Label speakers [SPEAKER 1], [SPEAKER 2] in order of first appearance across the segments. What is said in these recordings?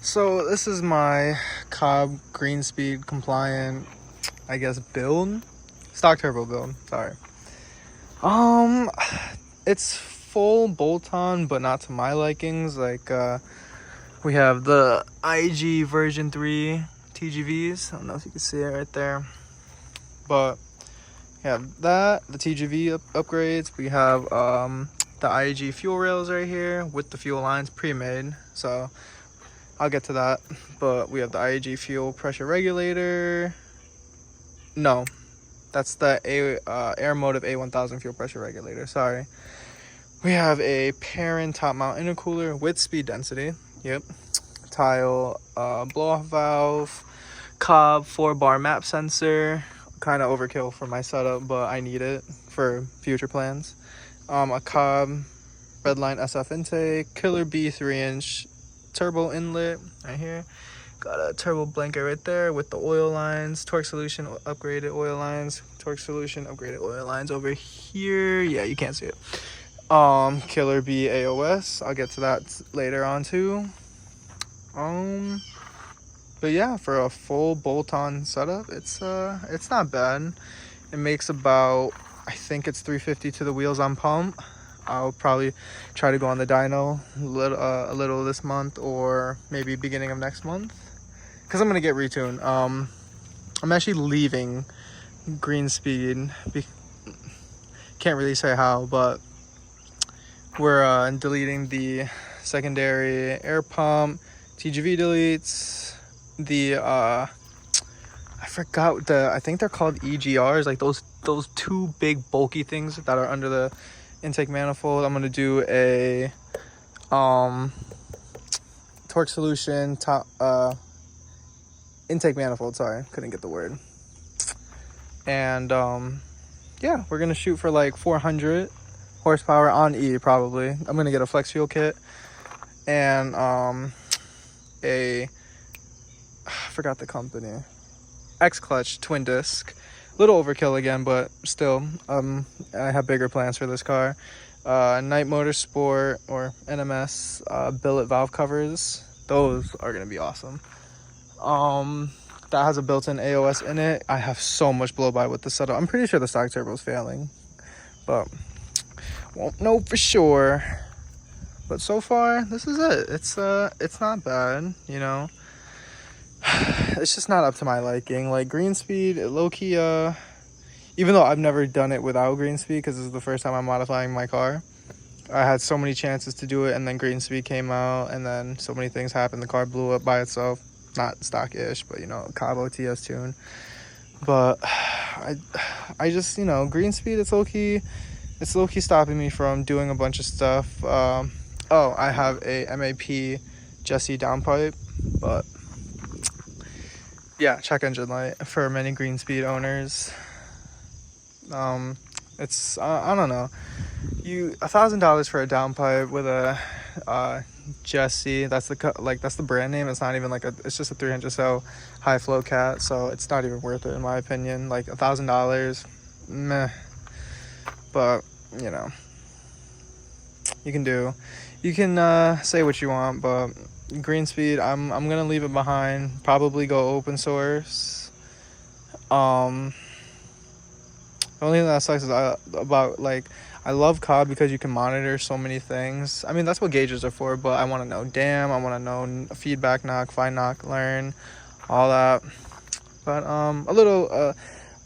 [SPEAKER 1] So this is my Cobb Greenspeed compliant, I guess, build. Stock turbo build, sorry. It's full bolt-on, but not to my likings. We have the IG version 3 TGVs. I don't know if you can see it right there. But we have that, the TGV upgrades. We have the IG fuel rails right here with the fuel lines pre-made. So I'll get to that. But we have the IG fuel pressure regulator. No, that's the Aeromotive A1000 fuel pressure regulator. Sorry. We have a Perrin top mount intercooler with speed density. Yep. Tial blow-off valve. Cobb 4-bar map sensor. Kind of overkill for my setup, but I need it for future plans. A Cobb Redline SF intake. Killer B 3-inch turbo inlet right here. Got a turbo blanket right there with the oil lines. Torque Solution upgraded oil lines. Torque Solution upgraded oil lines over here. Yeah, you can't see it. Killer B AOS. I'll get to that later on too. But yeah, for a full bolt-on setup, it's not bad. It makes about, I think it's 350 to the wheels on pump. I'll probably try to go on the dyno a little this month or maybe beginning of next month, because I'm gonna get retuned. I'm actually leaving Greenspeed. Can't really say how, but we're deleting the secondary air pump, TGV deletes, the I forgot I think they're called EGRs, like those two big bulky things that are under the intake manifold. I'm gonna do a Torque Solution top intake manifold. Sorry, couldn't get the word. And yeah, we're gonna shoot for like 400 horsepower on E probably. I'm gonna get a flex fuel kit and I forgot the company, X clutch twin disc. Little overkill again, but still, I have bigger plans for this car. Night Motorsport or NMS billet valve covers. Those are gonna be awesome. That has a built-in AOS in it. I have so much blow by with the setup. I'm pretty sure the stock turbo is failing, but won't know for sure. But so far, this is it. It's not bad, you know. It's just not up to my liking. Like Greenspeed, low-key, even though I've never done it without Greenspeed, because this is the first time I'm modifying my car. I had so many chances to do it, and then Greenspeed came out, and then so many things happened. The car blew up by itself. Not stock-ish, but, you know, Cobb OTS tune. But I just, you know, Greenspeed, it's low-key stopping me from doing a bunch of stuff. Oh, I have a MAP gesi downpipe, but yeah, check engine light for many Greenspeed owners. It's I don't know, $1,000 for a downpipe with a gesi. That's the brand name. It's not even like it's just a 300 cell high flow cat, so it's not even worth it in my opinion. Like $1,000, meh. But you know, you can say what you want, but Greenspeed, I'm gonna leave it behind. Probably go open source. The only thing that sucks is I love Cobb because you can monitor so many things. I mean, that's what gauges are for, but I want to know I want to know feedback knock, find knock, learn, all that. But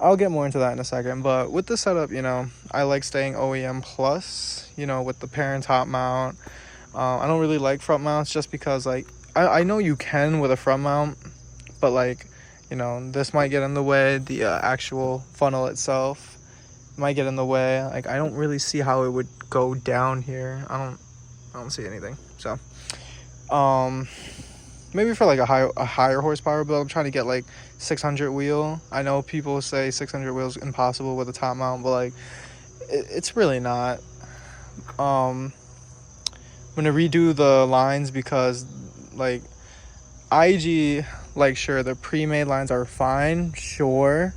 [SPEAKER 1] I'll get more into that in a second. But with the setup, you know, I like staying OEM plus, you know, with the Perrin top mount. I don't really like front mounts just because, like, I know you can with a front mount, but, like, you know, this might get in the way. The actual funnel itself might get in the way. Like, I don't really see how it would go down here. I don't see anything. So, maybe for like a higher horsepower build, I'm trying to get like 600 wheel. I know people say 600 wheels impossible with a top mount, but like it's really not. I'm gonna redo the lines because like IG, like, sure, the pre-made lines are fine, sure,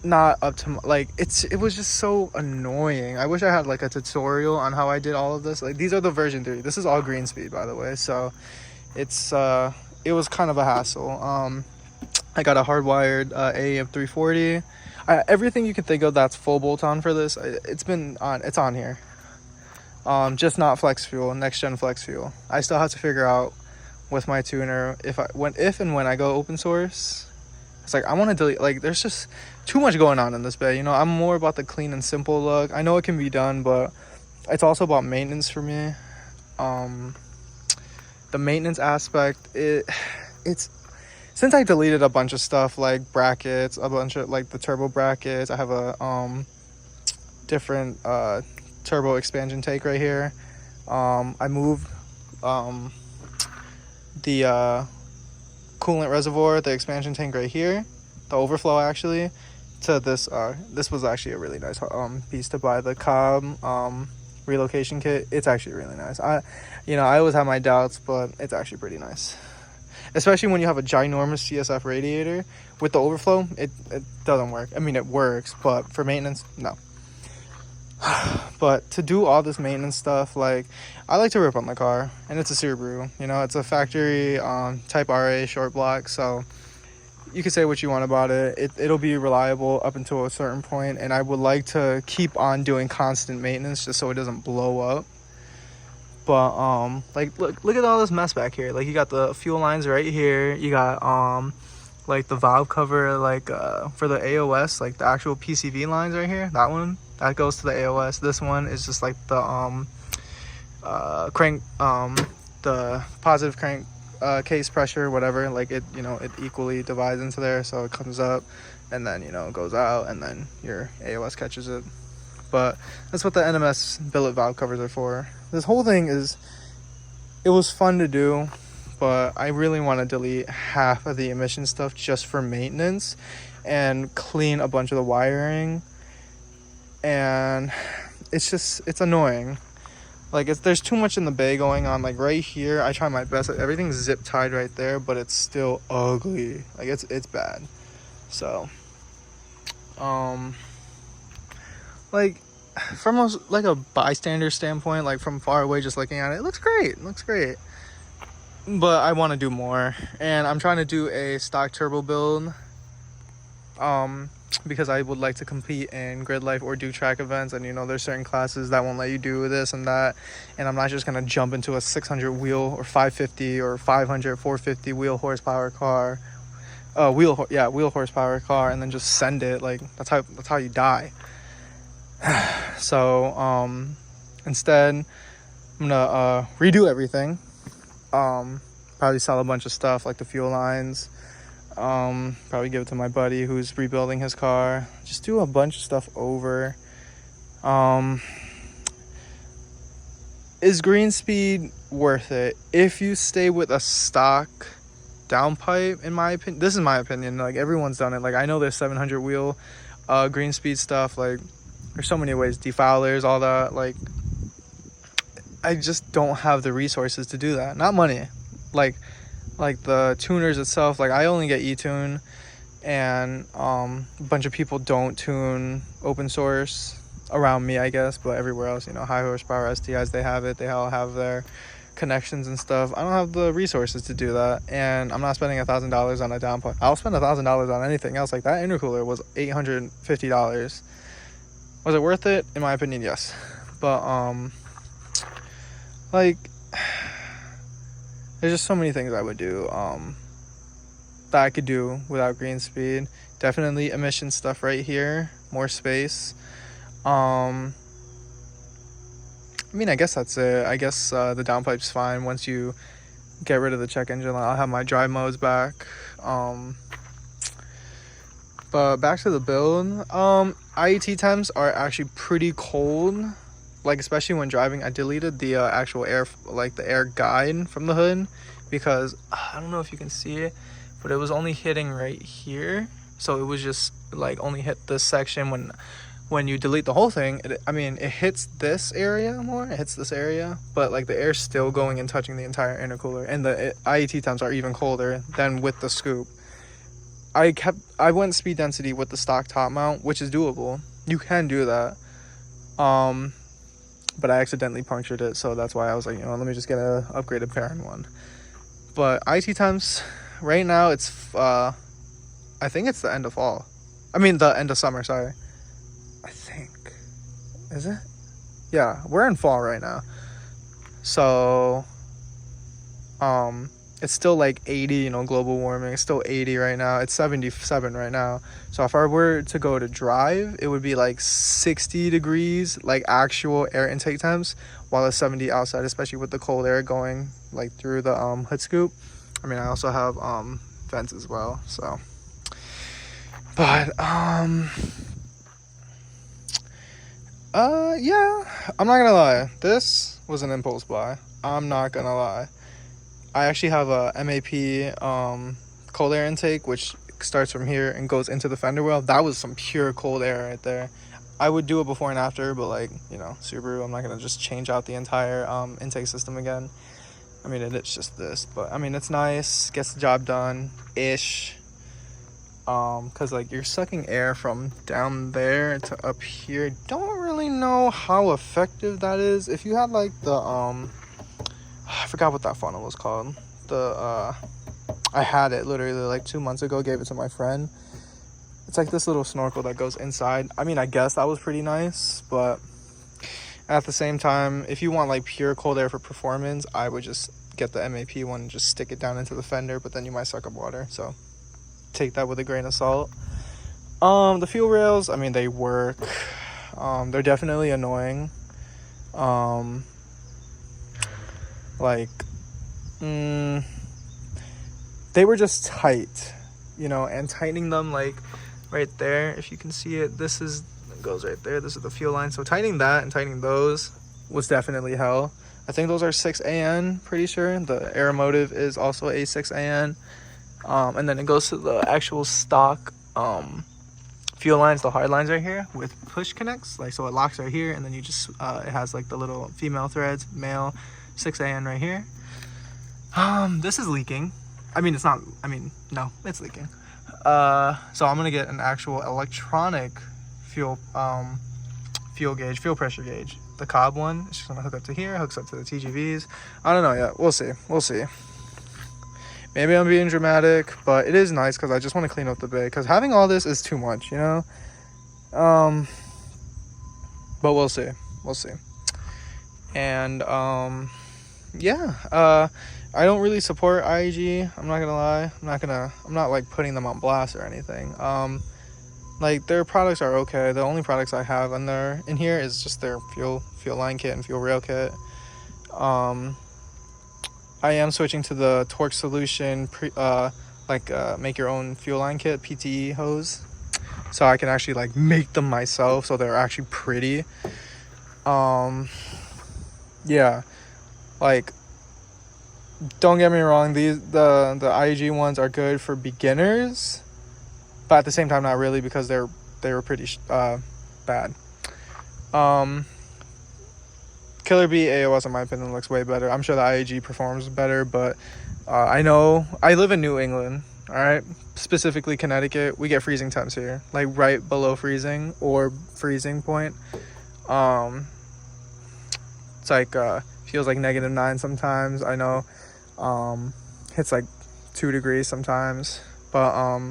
[SPEAKER 1] not up to like it was just so annoying. I wish I had like a tutorial on how I did all of this. Like, these are the version 3. This is all Greenspeed, by the way, so it was kind of a hassle. I got a hardwired AEM 340. Everything you can think of that's full bolt on for this, it's on here. Just not flex fuel, next gen flex fuel. I still have to figure out with my tuner if and when I go open source. It's like I want to delete, like there's just too much going on in this bay, you know. I'm more about the clean and simple look. I know it can be done, but it's also about maintenance for me. The maintenance aspect, it's since I deleted a bunch of stuff like brackets, a bunch of like the turbo brackets. I have a different turbo expansion tank right here. I moved the coolant reservoir, the expansion tank right here, the overflow actually, to this. This was actually a really nice piece to buy, the Cobb relocation kit. It's actually really nice. I always have my doubts, but it's actually pretty nice, especially when you have a ginormous CSF radiator. With the overflow, it doesn't work. I mean, it works, but for maintenance, no. But to do all this maintenance stuff, like, I like to rip on the car, and it's a Subaru, you know. It's a factory type RA short block, so you can say what you want about it. It'll be reliable up until a certain point, and I would like to keep on doing constant maintenance just so it doesn't blow up. But like look at all this mess back here. Like, you got the fuel lines right here, you got like the valve cover, like for the AOS, like the actual PCV lines right here. That goes to the AOS. This one is just like the crank, the positive crank case pressure, whatever. Like, it equally divides into there, so it comes up and then goes out, and then your AOS catches it. But that's what the NMS billet valve covers are for. This whole thing it was fun to do, but I really want to delete half of the emission stuff just for maintenance and clean a bunch of the wiring. And it's annoying. Like, there's too much in the bay going on. Like, right here, I try my best. Everything's zip tied right there, but it's still ugly. Like, it's bad. So, like, from a bystander standpoint, like from far away, just looking at it, it looks great. But I want to do more, and I'm trying to do a stock turbo build. Because I would like to compete in grid life or do track events, and there's certain classes that won't let you do this and that, and I'm not just gonna jump into a 600 wheel or 550 or 500 450 wheel horsepower car, wheel horsepower car, and then just send it. Like, that's how you die. So instead, I'm gonna redo everything. Probably sell a bunch of stuff like the fuel lines. Probably give it to my buddy who's rebuilding his car. Just do a bunch of stuff over. Is Greenspeed worth it if you stay with a stock downpipe? In my opinion, this is my opinion. Like, everyone's done it. Like, I know there's 700 wheel Greenspeed stuff. Like, there's so many ways, defowlers, all that. Like, I just don't have the resources to do that. Not money. Like the tuners itself, like, I only get e-tune, and a bunch of people don't tune open source around me, I guess, but everywhere else, high horsepower STIs, they have it. They all have their connections and stuff. I don't have the resources to do that, and I'm not spending $1,000 on a downpipe. I'll spend $1,000 on anything else. Like, that intercooler was $850. Was it worth it? In my opinion, yes. But like, there's just so many things I would do that I could do without Greenspeed. Definitely emission stuff right here, more space. I mean, I guess that's it. I guess the downpipe's fine once you get rid of the check engine. I'll have my drive modes back. But back to the build. IET temps are actually pretty cold. Like, especially when driving. I deleted the actual air, like the air guide from the hood, because I don't know if you can see it, but it was only hitting right here. So it was just like only hit this section. When you delete the whole thing, it hits this area more. It hits this area, but like the air's still going and touching the entire intercooler. And the IET temps are even colder than with the scoop. I went speed density with the stock top mount, which is doable. You can do that. But I accidentally punctured it, so that's why I was like, let me just get a upgraded Perrin one. But IT temps right now, it's I think it's the end of fall. I mean the end of summer, sorry. I think. Is it? Yeah, we're in fall right now. So it's still like 80, you know, global warming. It's still 80 right now. It's 77 right now. So if I were to go to drive, it would be like 60 degrees, like actual air intake temps, while it's 70 outside, especially with the cold air going like through the hood scoop. I mean, I also have vents as well. So, but yeah, I'm not gonna lie. This was an impulse buy. I'm not gonna lie. I actually have a MAP cold air intake, which starts from here and goes into the fender well. That was some pure cold air right there. I would do it before and after, but like, you know, Subaru, I'm not going to just change out the entire intake system again. I mean, it's just this, but I mean, it's nice, gets the job done-ish. Because like you're sucking air from down there to up here. Don't really know how effective that is. If you had like the I forgot what that funnel was called. I had it literally like 2 months ago, gave it to my friend. It's like this little snorkel that goes inside. I mean, I guess that was pretty nice, but at the same time, if you want like pure cold air for performance, I would just get the MAP one and just stick it down into the fender, but then you might suck up water, so take that with a grain of salt. The fuel rails, I mean, they work. They're definitely annoying. They were just tight, you know, and tightening them like right there, if you can see it, it goes right there. This is the fuel line. So tightening that and tightening those was definitely hell. I think those are 6AN, pretty sure. The Aeromotive is also a 6AN. And then it goes to the actual stock fuel lines, the hard lines right here with push connects. Like, so it locks right here, and then you just, it has like the little female threads, male, 6AN right here. This is leaking. I mean, it's not, no, it's leaking. So I'm gonna get an actual electronic fuel gauge, fuel pressure gauge. The Cobb one, it's just gonna hook up to here, hooks up to the TGVs. I don't know yet. We'll see. Maybe I'm being dramatic, but it is nice because I just want to clean up the bay. Because having all this is too much, you know. But we'll see. And yeah. I don't really support IAG. I'm not gonna lie. I'm not like putting them on blast or anything. Like, their products are okay. The only products I have in here is just their fuel line kit and fuel rail kit. I am switching to the Torque Solution make your own fuel line kit, PTE hose, so I can actually like make them myself, so they're actually pretty. Yeah, like, don't get me wrong, the IAG ones are good for beginners, but at the same time not really, because they were pretty bad. Killer Bee AOS, in my opinion, looks way better. I'm sure the IAG performs better, but I know I live in New England, all right, specifically Connecticut. We get freezing temps here, like right below freezing or freezing point. It's like feels like -9 sometimes. I know hits like 2 degrees sometimes, but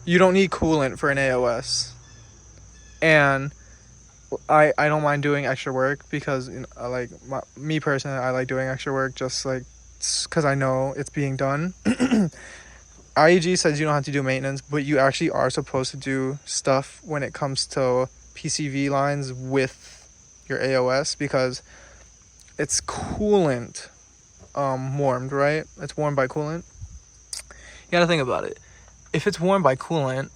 [SPEAKER 1] you don't need coolant for an AOS. And I don't mind doing extra work because, you know, like me personally, I like doing extra work just like because I know it's being done. IAG says you don't have to do maintenance, but you actually are supposed to do stuff when it comes to PCV lines with your AOS, because it's coolant warmed, right? It's warmed by coolant. You gotta think about it. If it's warmed by coolant,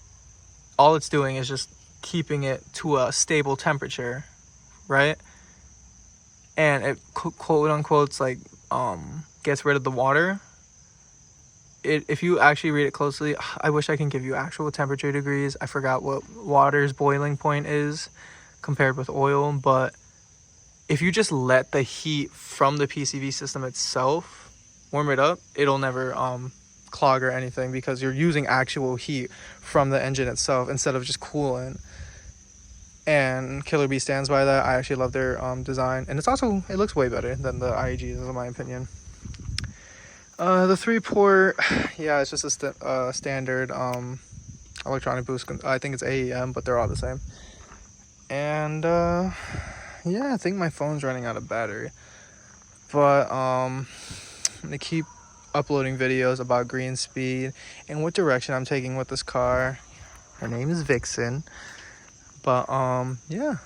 [SPEAKER 1] all it's doing is just keeping it to a stable temperature, right? And it quote unquote like gets rid of the water. If you actually read it closely, I wish I can give you actual temperature degrees. I forgot what water's boiling point is compared with oil, but if you just let the heat from the PCV system itself warm it up, it'll never clog or anything, because you're using actual heat from the engine itself instead of just coolant. And Killer Bee stands by that. I actually love their design, and it looks way better than the IAGs, in my opinion. The 3-port, yeah, it's just a standard electronic boost. I think it's AEM, but they're all the same. And yeah, I think my phone's running out of battery. But I'm gonna keep uploading videos about Greenspeed and what direction I'm taking with this car. Her name is Vixen. But yeah.